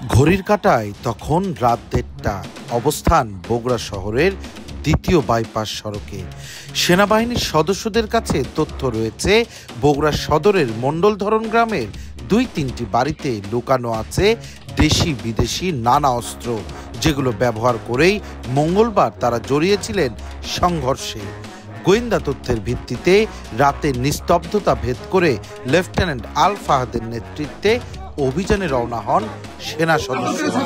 ঘড়ির কাঁটায় তখন রাত ১:৩০। অবস্থান বগুড়া শহরের দ্বিতীয় বাইপাস সড়কে। সেনাবাহিনীর সদস্যদের কাছে তথ্য রয়েছে, বগুড়া সদরের মণ্ডলধরণ গ্রামের ২-৩টি বাড়িতে লুকানো আছে দেশি বিদেশি নানা অস্ত্র, যেগুলো ব্যবহার করেই মঙ্গলবার তারা জড়িয়েছিলেন সংঘর্ষে। গোয়েন্দা তথ্যের ভিত্তিতে রাতের নিস্তব্ধতা ভেদ করে লেফটেন্যান্ট আল ফাহাদের নেতৃত্বে অভিযানে রওনা হন সেনা সদস্যরা।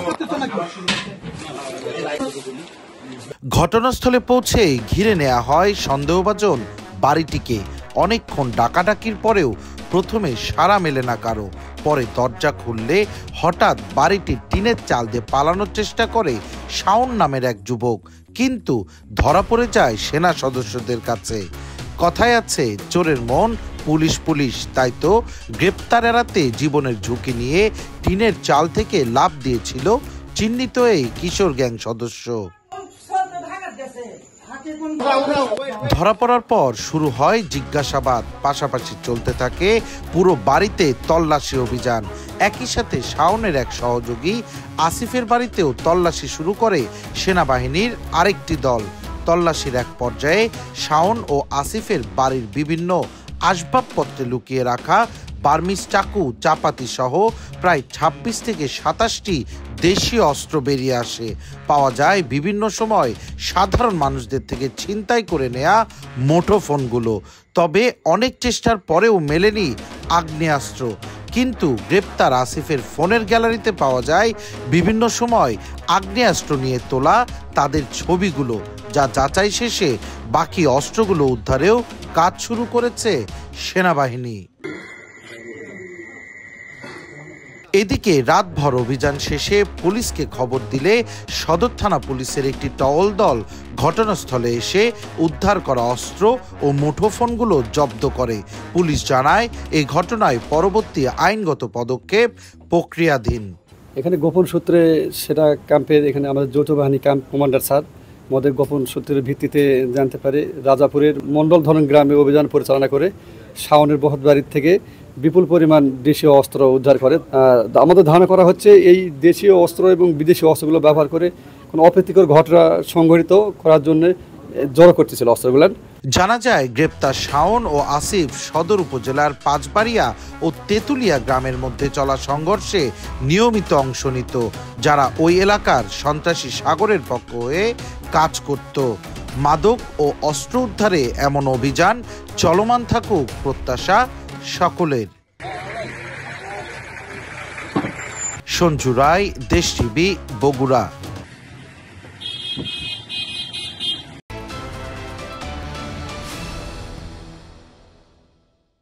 ঘটনাস্থলে পৌঁছে ঘিরে নেওয়া হয় সন্দেহভাজন বাড়িটিকে। অনেকক্ষণ ডাকাডাকির পরেও প্রথমে সাড়া মেলে না কারো। পরে দরজা খুললে হঠাৎ বাড়িটির টিনের চাল দিয়ে পালানোর চেষ্টা করে শাওন নামের এক যুবক, কিন্তু ধরা পড়ে যায় সেনা সদস্যদের কাছে। কথায় আছে, চোরের মন পুলিশ পুলিশ, তাই তো গ্রেপ্তার এড়াতে জীবনের ঝুঁকি নিয়ে টিনের চাল থেকে লাফ দিয়েছিল চিহ্নিত এই কিশোর গ্যাং সদস্য। ধরা পড়ার পর শুরু হয় জিজ্ঞাসাবাদ, পাশাপাশি চলতে থাকে পুরো বাড়িতে তল্লাশি অভিযান। একই সাথে শাওনের এক সহযোগী আসিফের বাড়িতেও তল্লাশি শুরু করে সেনাবাহিনীর আরেকটি দল। তল্লাশির এক পর্যায়ে শাওন ও আসিফের বাড়ির বিভিন্ন আসবাবপত্রে লুকিয়ে রাখা বার্মিজ চাকু, চাপাতি সহ প্রায় ২৬ থেকে ২৭টি দেশীয় অস্ত্র বেরিয়ে আসে। পাওয়া যায় বিভিন্ন সময় সাধারণ মানুষদের থেকে ছিনতাই করে নেয়া মুঠোফোনগুলো। তবে অনেক চেষ্টার পরেও মেলেনি আগ্নেয়াস্ত্র। কিন্তু গ্রেপ্তার আসিফের ফোনের গ্যালারিতে পাওয়া যায় বিভিন্ন সময় আগ্নেয়াস্ত্র নিয়ে তোলা তাদের ছবিগুলো, যা যাচাই শেষে বাকি অস্ত্রগুলো উদ্ধারেও কাজ শুরু করেছে সেনাবাহিনী। এদিকে রাতভর অভিযান শেষে পুলিশকে খবর দিলে সদর থানা পুলিশের একটি টহল দল ঘটনাস্থলে এসে উদ্ধার করা অস্ত্র ও মুঠোফোনগুলো জব্দ করে। পুলিশ জানায়, এই ঘটনায় পরবর্তী আইনগত পদক্ষেপ প্রক্রিয়াধীন। এখানে গোপন সূত্রে সেটা ক্যাম্পের এখানে আমাদের যৌথ বাহিনী ক্যাম্প কমান্ডার স্যার আমাদের গোপন সূত্রের ভিত্তিতে জানতে পারে রাজাপুরের মণ্ডলধরণ গ্রামে অভিযান পরিচালনা করে শাওনের বহত বাড়ির থেকে বিপুল পরিমাণ দেশীয় অস্ত্র উদ্ধার করে। আমাদের ধারণা করা হচ্ছে এই দেশীয় অস্ত্র এবং বিদেশি অস্ত্রগুলো ব্যবহার করে কোনো অপ্রীতিকর ঘটনা সংঘটিত করার জন্য জড়ো করতেছিল অস্ত্রগুলো। জানা যায়, গ্রেপ্তার শাওন ও আসিফ সদর উপজেলার পাঁচবাড়িয়া ও তেঁতুলিয়া গ্রামের মধ্যে চলা সংঘর্ষে নিয়মিত অংশ নিত, যারা ওই এলাকার সন্ত্রাসী সাগরের পক্ষ হয়ে কাজ করত। মাদক ও অস্ত্র উদ্ধারে এমন অভিযান চলমান থাকুক প্রত্যাশা সকলের। সঞ্জু রায়, দেশ টিভি, বগুড়া।